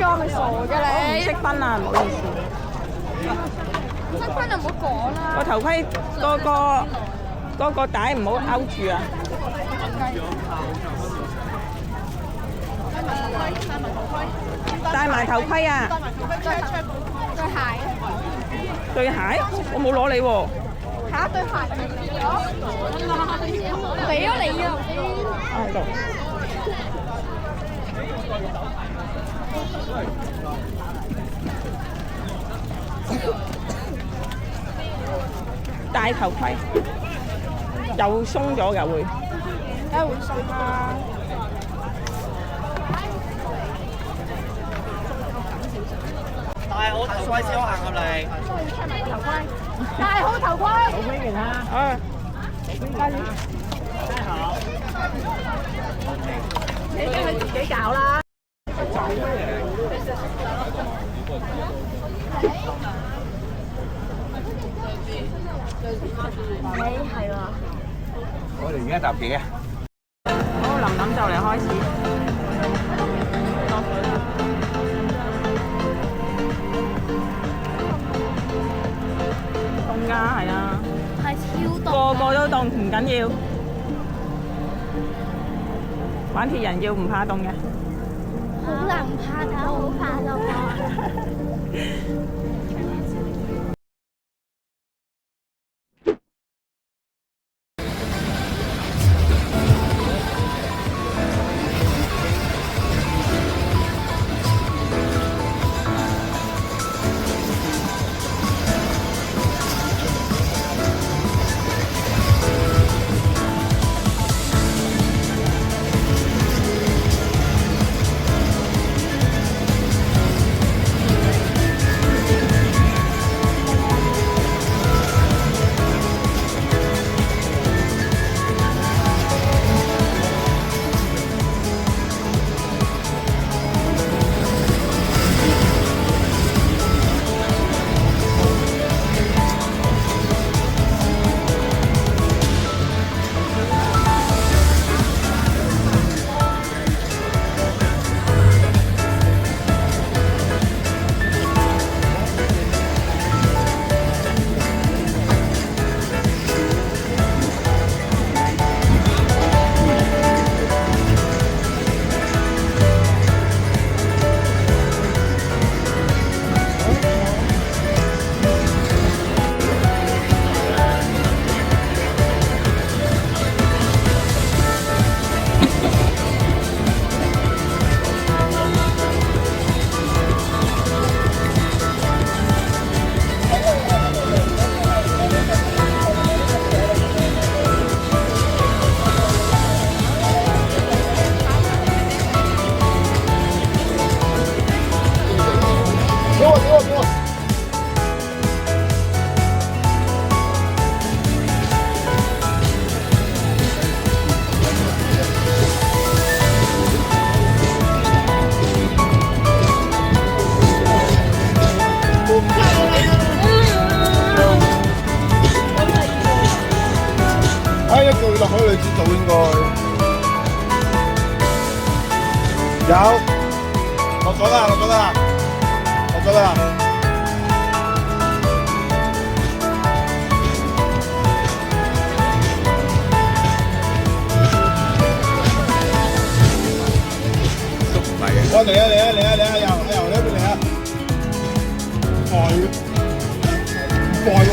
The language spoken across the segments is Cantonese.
裝你傻嘅你？識分啊，唔好意思。識分就唔好講啦。個頭盔個帶唔好勾住啊！戴埋頭盔啊！對鞋，對鞋我冇攞你喎。下一對鞋俾咗你啊！喺度。戴頭盔又鬆咗㗎會。梗係會鬆啦。戴好頭盔先好行入嚟。頭盔，戴好頭盔。頭盔給他。啊，戴好。你自己搞啦。係啦。我哋而家搭幾啊？好，林林就嚟開始。凍㗎，係啊。係超凍。個個都凍，唔緊要。玩鐵人要唔怕凍嘅。好難怕㗎，好怕凍啊！一個月落海你先做應該有落咗啦，落咗啦，落咗啦。我嚟啊嚟啊嚟啊嚟啊！由呢邊嚟啊！快喎！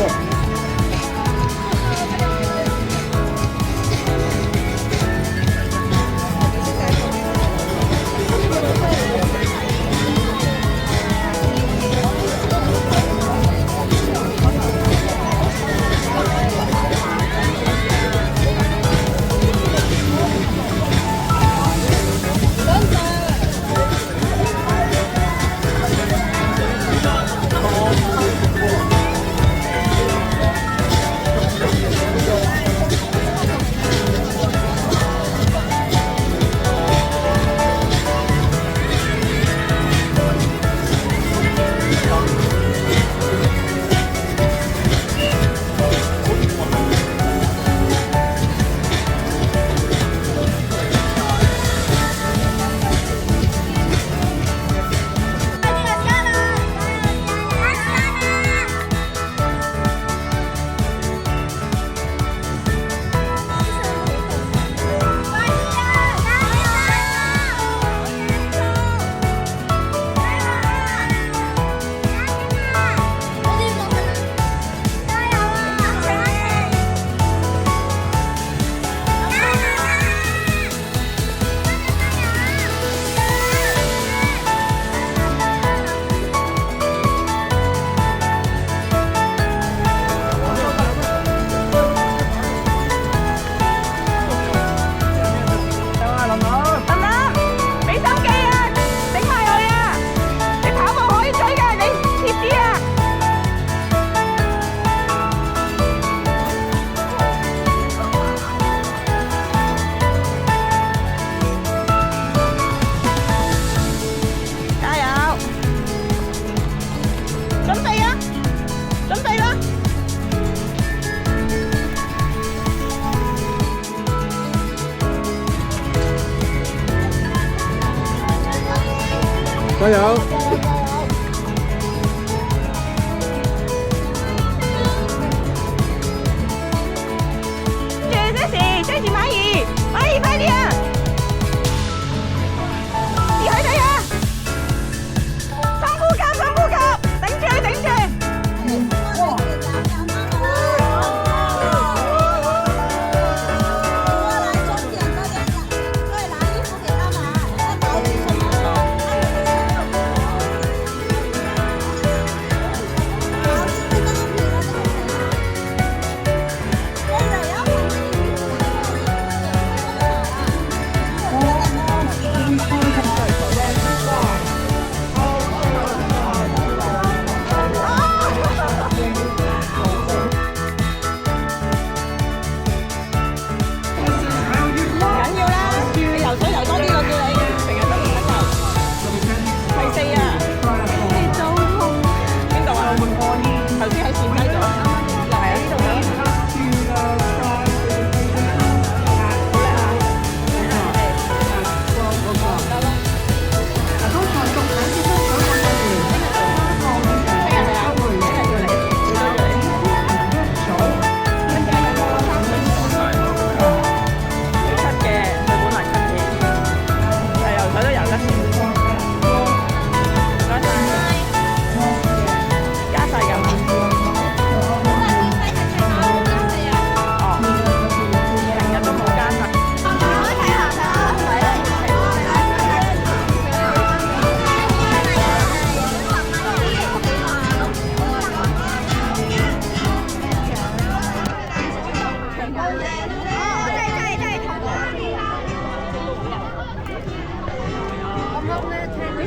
加油！追住馬兒，馬兒快啲啊！移去睇下，深呼吸，深呼吸，頂住，頂住。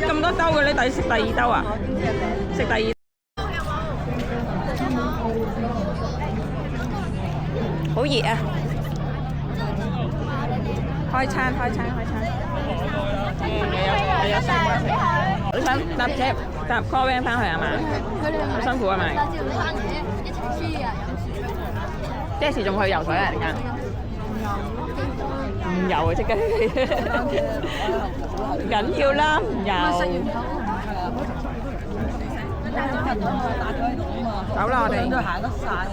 咁多兜嘅，你食第二兜啊？食第二，好熱啊！開餐，開餐，開餐。有三個。你想搭車搭 call van 翻去係嘛？好辛苦啊咪？幾時仲去游水啊？而家？唔游啊！即刻唔緊要啦，唔游。走啦，我哋都行得晒啦。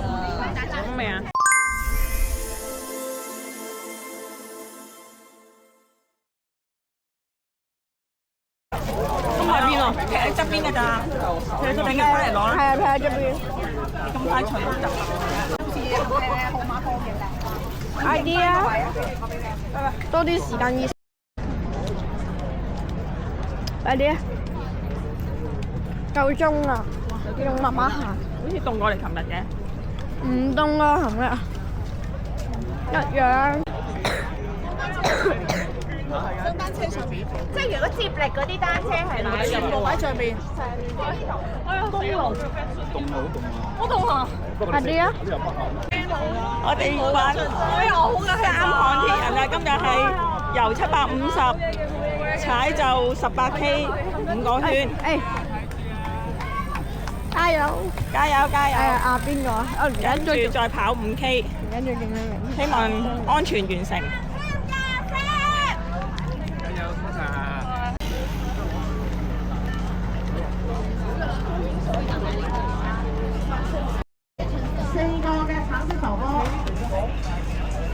講未啊？咁喺邊啊？企喺側邊㗎咋？企喺側邊嘅，翻嚟攞啦。係啊，企喺側邊。咁快除到就。號碼多嘅。快啲啊！多啲時間意識。快啲！夠鐘啦，仲慢慢行。好似凍過嚟琴日嘅。唔凍啊，琴日一樣。上單車上邊，即係如果接力嗰啲單車係咪？全部喺上邊。哎呀，凍啊！好凍啊！快啲啊！我哋玩3項鐵人啊！今日係游750，踩就18K 5個圈。加油！加油！加油！啊邊個啊？跟住再跑5K，跟住希望安全完成。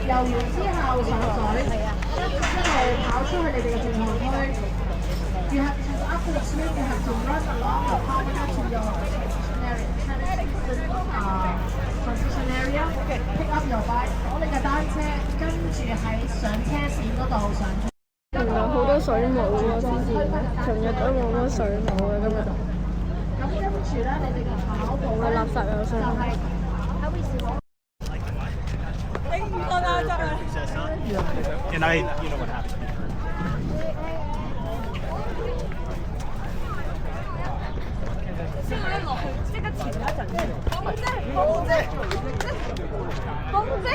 游完之後上水，一路跑出去你哋嘅正號區。You have to after the swim, you have to run along the path to your transition area. Pick up your bike，攞你嘅單車，跟住喺上車線嗰度上。原來好多水母喎，之前尋日都冇乜水母嘅今日。咁跟住咧，你哋嘅跑步咧，垃圾有水母。And I, you know what happened. 先一落去，即刻潛咗一陣。風姐，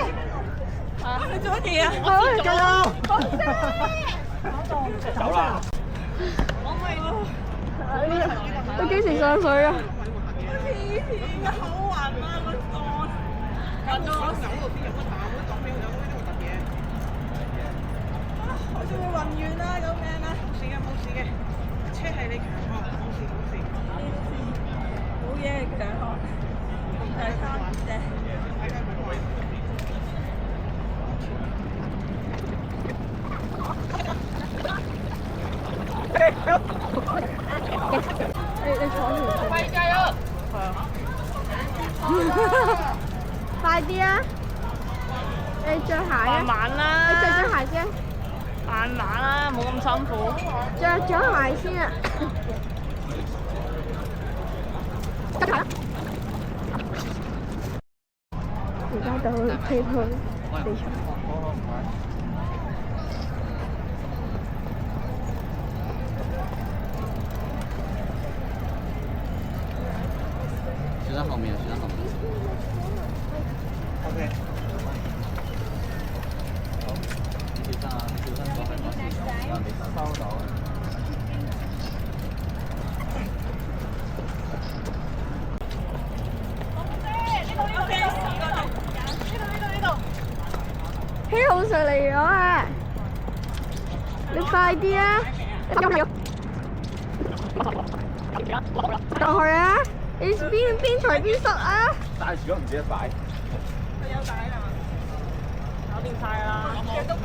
啊！你做乜嘢啊？加油！風姐，走啦！我咪你幾時上水啊？好似以前嘅好暈啊個檔，暈到我手度邊有乜打嗰檔邊有呢個特嘢。我仲會暈完啦，救命啊！冇事嘅，車係你強。快啲啊！你着鞋啊！慢慢啦，你着咗鞋先。慢慢啦，冇咁辛苦。着咗鞋先啊！着鞋啊！而家到飛去地場。選喺後面，選喺後面。OK。好，你小心啊！你小心過去嗰時，有人哋收到。希好上嚟咗啊！你快啲啊！落去啊！你邊除邊塞啊！帶住都唔知得擺。佢有帶啦，搞掂晒啦，腳都幾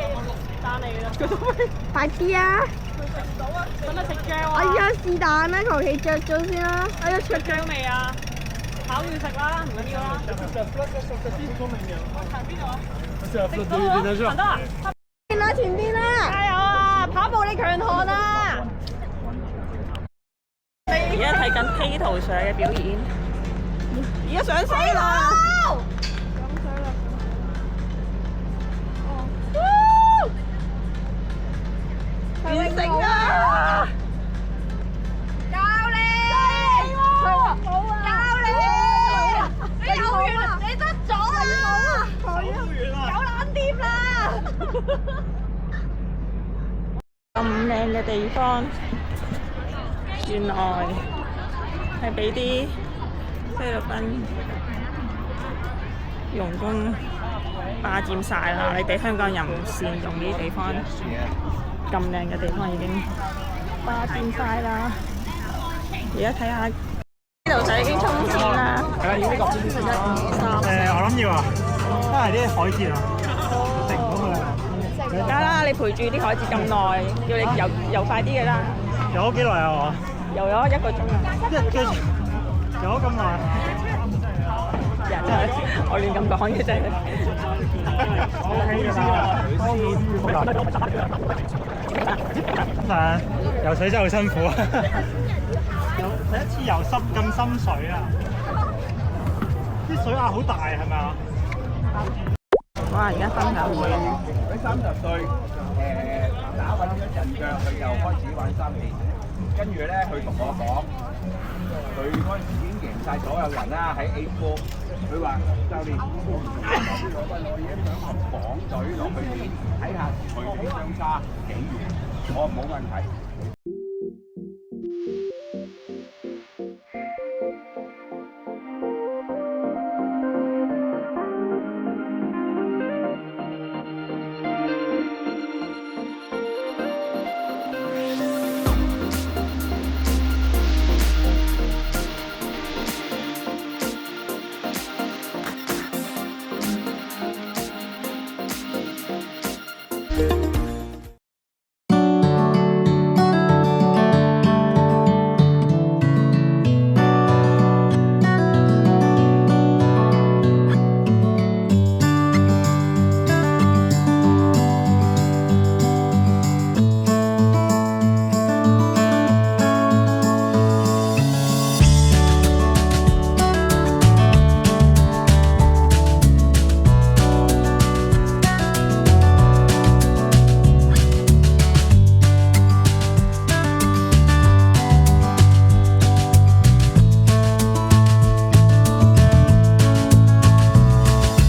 單嚟啦，腳都快啲啊！佢食唔到啊，使乜食醬啊？哎呀，是但啦，求其着咗先啦。哎呀，食醬未啊？炒要食啦，唔緊要啦。行邊度啊？食到行得啊！前啦，前邊啦！加油啊！跑步你強項啊！而家睇緊披圖上嘅表演，而家上水啦！完成啊！教練，教練，你有完，你得咗啊！有冷碟啦！咁靚嘅地方，原來係俾啲菲律賓傭工霸佔晒啦！你哋香港人唔善用呢啲地方，咁靚嘅地方已經霸佔晒啦！而家睇下呢度就已經衝線啦！係啊，要呢個。我諗要啊，都係啲海蜇啊，食唔到佢啊。得啦，你陪住啲海蜇咁耐，叫你游快啲嘅啦。游咗幾耐啊？我游咗1個鐘啊！游咗咁耐。真係我亂咁講嘅啫。游水真係好辛苦啊！第一次游咁深水啊！啲水壓好大係咪啊？哇！而家分享會，佢30歲，打穩咗陣腳，佢又開始玩3年。跟住咧，佢同我講，佢嗰陣時已經贏晒所有人啦，喺 A4。佢話：教練，我已經想同港隊落去練，睇下佢哋相差幾遠。我冇問題。